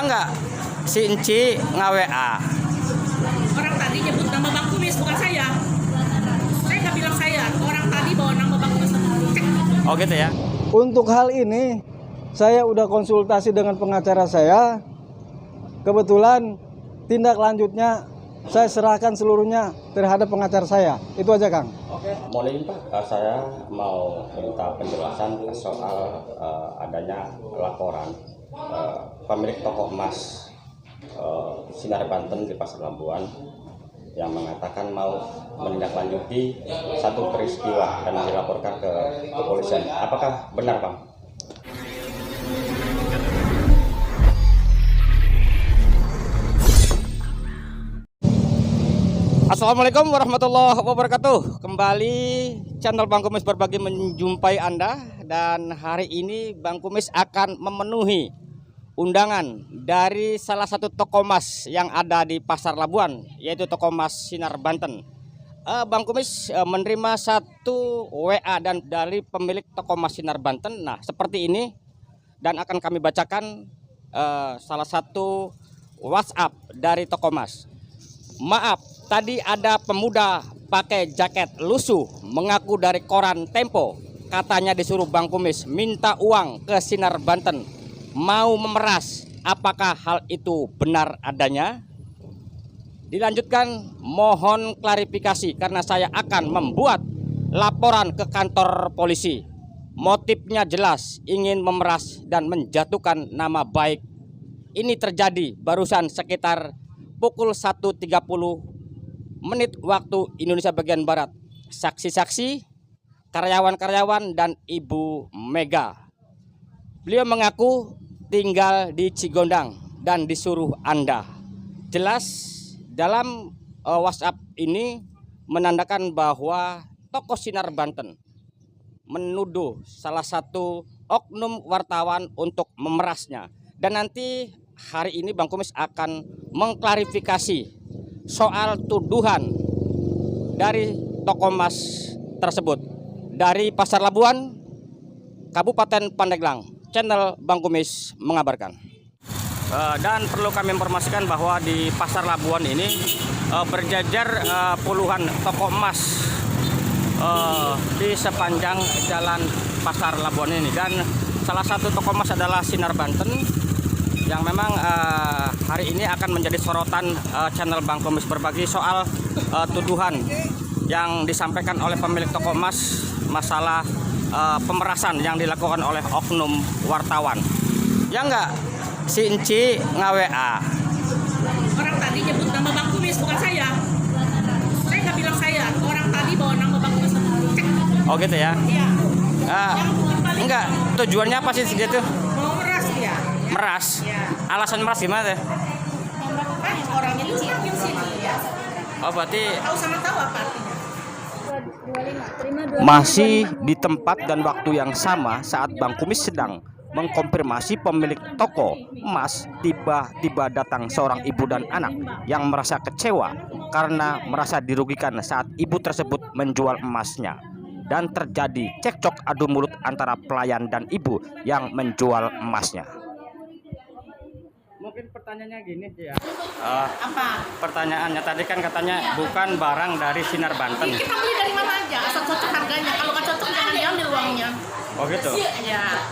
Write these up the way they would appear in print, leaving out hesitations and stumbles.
nggak si Enci nge-WA. Orang tadi nyebut nama Bang Kumis, bukan saya. Saya nggak bilang saya. Orang tadi bawa nama Bang Kumis. Cek. Oh gitu ya. Untuk hal ini, saya udah konsultasi dengan pengacara saya. Kebetulan tindak lanjutnya saya serahkan seluruhnya terhadap pengacara saya. Itu aja, Kang. Mohon izin Pak, saya mau minta penjelasan soal adanya laporan pemilik toko emas Sinar Banten di Pasar Labuan yang mengatakan mau menindaklanjuti satu peristiwa dan dilaporkan ke kepolisian. Apakah benar, Bang? Assalamualaikum warahmatullahi wabarakatuh. Kembali channel Bang Kumis berbagi menjumpai Anda. Dan hari ini Bang Kumis akan memenuhi undangan dari salah satu toko emas yang ada di Pasar Labuan, yaitu toko emas Sinar Banten. Bang Kumis menerima satu WA dan dari pemilik toko emas Sinar Banten. Nah seperti ini, dan akan kami bacakan salah satu WhatsApp dari toko emas. Maaf, tadi ada pemuda pakai jaket lusuh mengaku dari koran Tempo. Katanya disuruh Bang Kumis minta uang ke Sinar Banten, mau memeras. Apakah hal itu benar adanya? Dilanjutkan, mohon klarifikasi karena saya akan membuat laporan ke kantor polisi. Motifnya jelas, ingin memeras dan menjatuhkan nama baik. Ini terjadi barusan sekitar pukul 1.30 menit waktu Indonesia bagian Barat. Saksi-saksi, karyawan-karyawan, dan Ibu Mega. Beliau mengaku tinggal di Cigondang dan disuruh Anda. Jelas dalam WhatsApp ini menandakan bahwa toko Sinar Banten menuduh salah satu oknum wartawan untuk memerasnya. Dan nanti hari ini Bang Kumis akan mengklarifikasi soal tuduhan dari toko emas tersebut. Dari Pasar Labuan, Kabupaten Pandeglang, channel Bang Kumis mengabarkan. Dan perlu kami informasikan bahwa di Pasar Labuan ini berjajar puluhan toko emas di sepanjang jalan Pasar Labuan ini. Dan salah satu toko emas adalah Sinar Banten, yang memang hari ini akan menjadi sorotan channel Bang Kumis berbagi soal tuduhan yang disampaikan oleh pemilik toko emas masalah pemerasan yang dilakukan oleh oknum wartawan. Ya enggak, si Enci nge-WA. Orang tadi nyebut nama Bang Kumis, bukan saya. Saya nggak bilang saya. Orang tadi bawa nama Bang Kumis. Cek. Oh gitu ya. Iya. Enggak, tujuannya apa sih segitu? Mau meras dia. Meras. Ya. Alasan meras gimana teh? Orangnya di sini ya. Oh berarti Tahu sama tahu apa artinya? masih di tempat dan waktu yang sama saat Bang Kumis sedang mengkonfirmasi pemilik toko emas, tiba-tiba datang seorang ibu dan anak yang merasa kecewa karena merasa dirugikan saat ibu tersebut menjual emasnya. Dan terjadi cekcok adu mulut antara pelayan dan ibu yang menjual emasnya. Mungkin pertanyaannya gini ya. Apa? Pertanyaannya tadi kan katanya bukan barang dari Sinar Banten. Kita beli dari mana aja, asal cocok harganya. Kalau nggak cocok jangan diambil uangnya. Oh gitu. Ya.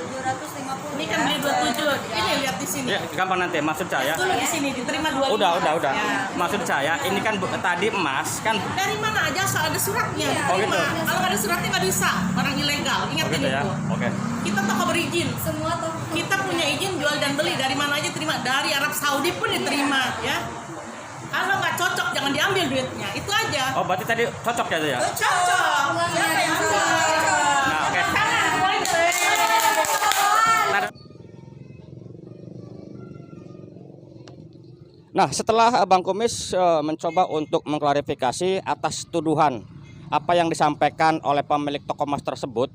Ini kan beli 27. Ini lihat di sini. Ya, gampang nanti. Maksud saya. Dulu di sini diterima 25. Udah. Ya. Maksud saya ini kan tadi emas kan. Dari mana aja asal ada suratnya. Oh gitu. Kalau nggak ada suratnya nggak bisa, barang ilegal. Oh Ingat gitu ini ya. tuh. Oke. Kita toko berizin. Semua toko. Kita punya izin jual dan beli dari mana aja terima. Dari Arab Saudi pun diterima, ya. Kalau nggak cocok jangan diambil duitnya. Itu aja. Oh berarti tadi cocok ya tuh ya. Cocok. Siapa yang cocok? Nah oke. Nah setelah Bang Kumis mencoba untuk mengklarifikasi atas tuduhan apa yang disampaikan oleh pemilik toko emas tersebut,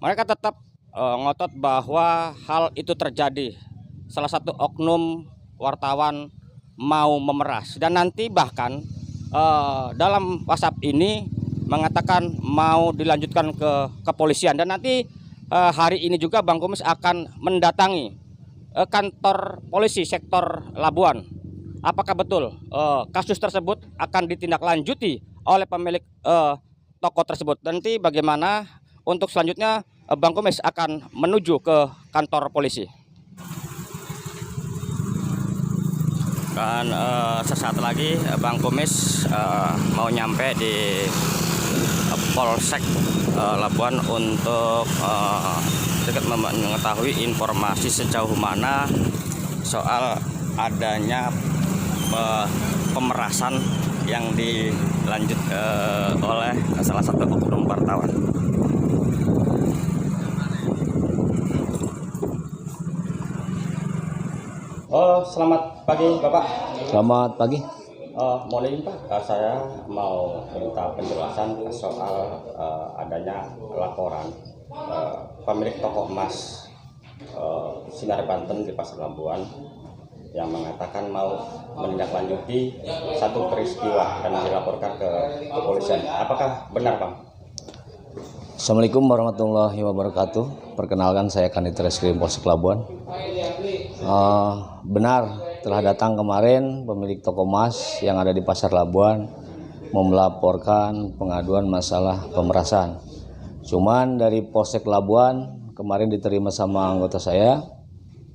mereka tetap ngotot bahwa hal itu terjadi. Salah satu oknum wartawan mau memeras, dan nanti bahkan dalam WhatsApp ini mengatakan mau dilanjutkan ke kepolisian. Dan nanti hari ini juga Bang Kumis akan mendatangi kantor polisi sektor Labuan. Apakah betul kasus tersebut akan ditindaklanjuti oleh pemilik toko tersebut? Nanti bagaimana untuk selanjutnya Bang Kumis akan menuju ke kantor polisi. Dan sesaat lagi Bang Kumis mau nyampe di Polsek Labuan untuk sedikit mengetahui informasi sejauh mana soal adanya pemerasan yang dilanjut oleh salah satu oknum wartawan. Selamat pagi Bapak. Selamat pagi. Mohon izin Pak, saya mau minta penjelasan soal adanya laporan pemilik toko emas Sinar Banten di Pasar Labuan yang mengatakan mau menindaklanjuti satu peristiwa dan dilaporkan ke kepolisian. Apakah benar Bang? Assalamualaikum warahmatullahi wabarakatuh. Perkenalkan, saya Kanit Reskrim Polsek Labuan. Benar, telah datang kemarin pemilik toko emas yang ada di Pasar Labuan melaporkan pengaduan masalah pemerasan. Cuman dari Polsek Labuan kemarin diterima sama anggota saya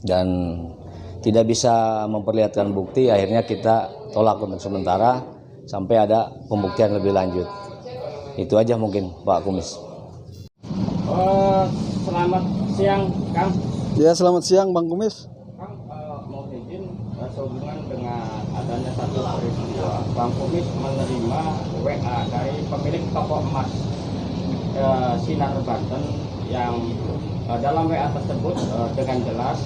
dan tidak bisa memperlihatkan bukti. Akhirnya kita tolak untuk sementara sampai ada pembuktian lebih lanjut. Itu aja mungkin Pak Kumis. Selamat siang Kang. Ya, selamat siang Bang Kumis. Kang, mau izin sehubungan dengan adanya satu peristiwa, Bang Kumis menerima WA dari pemilik toko emas Sinar Banten yang dalam WA tersebut dengan jelas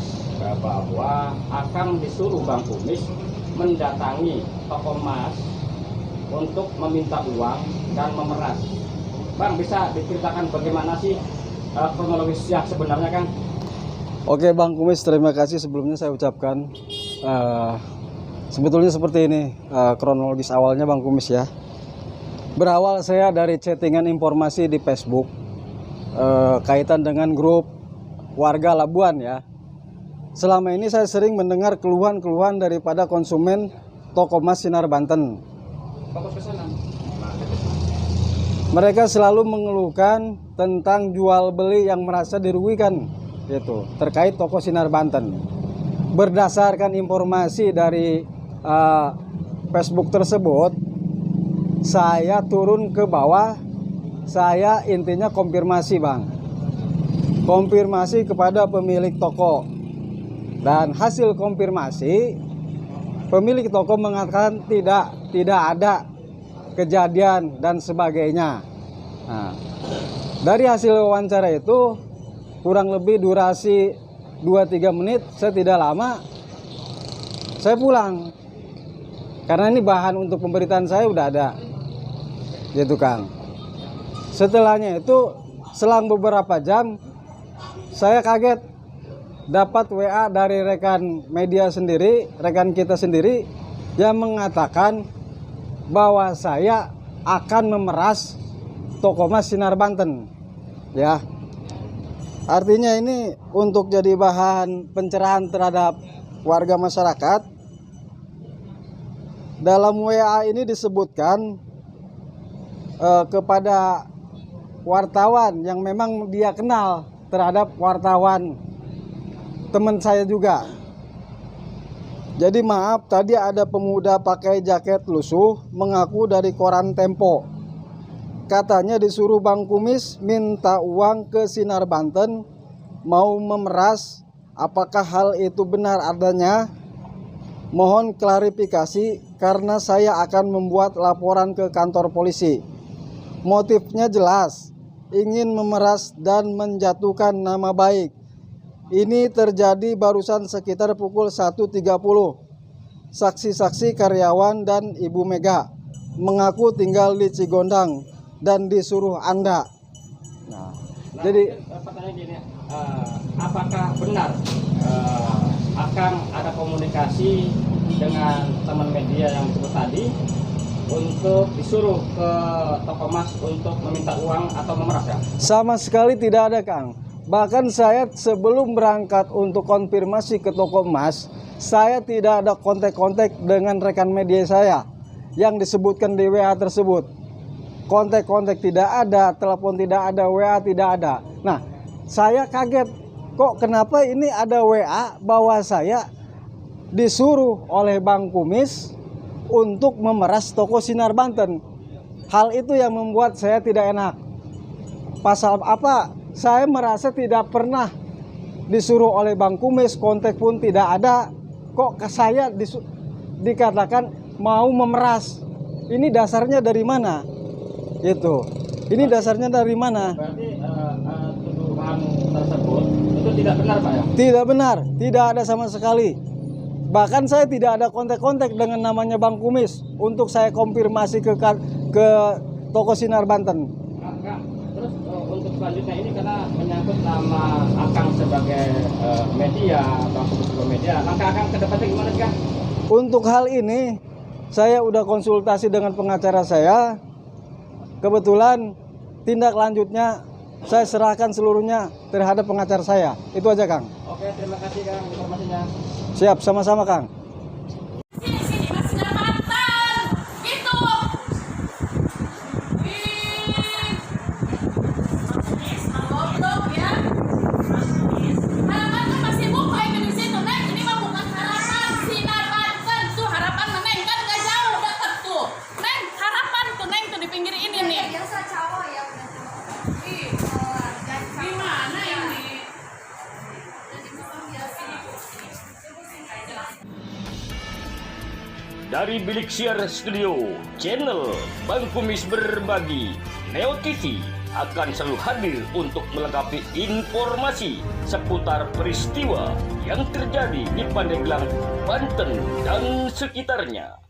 bahwa akan disuruh Bang Kumis mendatangi toko emas untuk meminta uang dan memeras. Bang, bisa diceritakan bagaimana sih kronologis yang sebenarnya Kang? Oke Bang Kumis, terima kasih sebelumnya saya ucapkan. Sebetulnya seperti ini kronologis awalnya Bang Kumis ya. Berawal saya dari chattingan informasi di Facebook kaitan dengan grup warga Labuan ya. Selama ini saya sering mendengar keluhan-keluhan daripada konsumen toko emas Sinar Banten. Mereka selalu mengeluhkan tentang jual beli yang merasa dirugikan gitu, terkait toko Sinar Banten. Berdasarkan informasi dari Facebook tersebut, saya turun ke bawah, saya intinya konfirmasi Bang. Konfirmasi kepada pemilik toko. Dan hasil konfirmasi, pemilik toko mengatakan tidak ada kejadian dan sebagainya. Nah, dari hasil wawancara itu kurang lebih durasi 2-3 menit, saya tidak lama saya pulang. Karena ini bahan untuk pemberitaan saya udah ada. Gitu Kang. Setelahnya itu selang beberapa jam saya kaget dapat WA dari rekan media sendiri, rekan kita sendiri yang mengatakan bahwa saya akan memeras toko emas Sinar Banten. Ya. Artinya ini untuk jadi bahan pencerahan terhadap warga masyarakat. Dalam WA ini disebutkan kepada wartawan yang memang dia kenal terhadap wartawan teman saya juga. Jadi maaf, tadi ada pemuda pakai jaket lusuh mengaku dari koran Tempo. Katanya disuruh Bang Kumis minta uang ke Sinar Banten mau memeras. Apakah hal itu benar adanya? Mohon klarifikasi karena saya akan membuat laporan ke kantor polisi. Motifnya jelas, ingin memeras dan menjatuhkan nama baik. Ini terjadi barusan sekitar pukul 1.30. Saksi-saksi karyawan dan Ibu Mega mengaku tinggal di Cigondang dan disuruh Anda. Nah, jadi pertanyaan gini, apakah benar akan ada komunikasi dengan teman media yang disebut tadi untuk disuruh ke toko emas untuk meminta uang atau memeras ya? sama sekali tidak ada Kang. Bahkan saya sebelum berangkat untuk konfirmasi ke toko emas, saya tidak ada kontak-kontak dengan rekan media saya yang disebutkan di WA tersebut. Kontak-kontak tidak ada, telepon tidak ada, WA tidak ada. Nah, saya kaget, kok kenapa ini ada WA bahwa saya disuruh oleh Bang Kumis untuk memeras toko Sinar Banten. Hal itu yang membuat saya tidak enak. Pasal apa? Saya merasa tidak pernah disuruh oleh Bang Kumis, kontak pun tidak ada. Kok saya dikatakan mau memeras? Ini dasarnya dari mana? Itu. Ini dasarnya dari mana? Berarti tuduhan tersebut itu tidak benar, Pak ya? Tidak benar, tidak ada sama sekali. Bahkan saya tidak ada kontak-kontak dengan namanya Bang Kumis untuk saya konfirmasi ke toko Sinar Banten. Kang, terus untuk selanjutnya ini karena menyangkut nama Akang sebagai media atau sebuah media, langkah Akang ke depannya gimana sih, Kang? Untuk hal ini, saya udah konsultasi dengan pengacara saya. Kebetulan tindak lanjutnya saya serahkan seluruhnya terhadap pengacara saya. Itu aja, Kang. Oke, terima kasih, Kang, informasinya. Siap, sama-sama, Kang. Sini, Mas Sinar Banten. Gitu. Goblok ya. Harapan tuh masih buka itu di situ, Neng. Ini mah bukan harapan Sinar Banten. Tuh harapan Neng kan gak jauh deket tuh. Neng, harapan tuh Neng tuh di pinggir ini nih. Biasa cowok ya udah. Gimana ini? Dari Bilik Siar Studio, channel Bang Kumis Berbagi, Neo TV akan selalu hadir untuk melengkapi informasi seputar peristiwa yang terjadi di Pandeglang, Banten dan sekitarnya.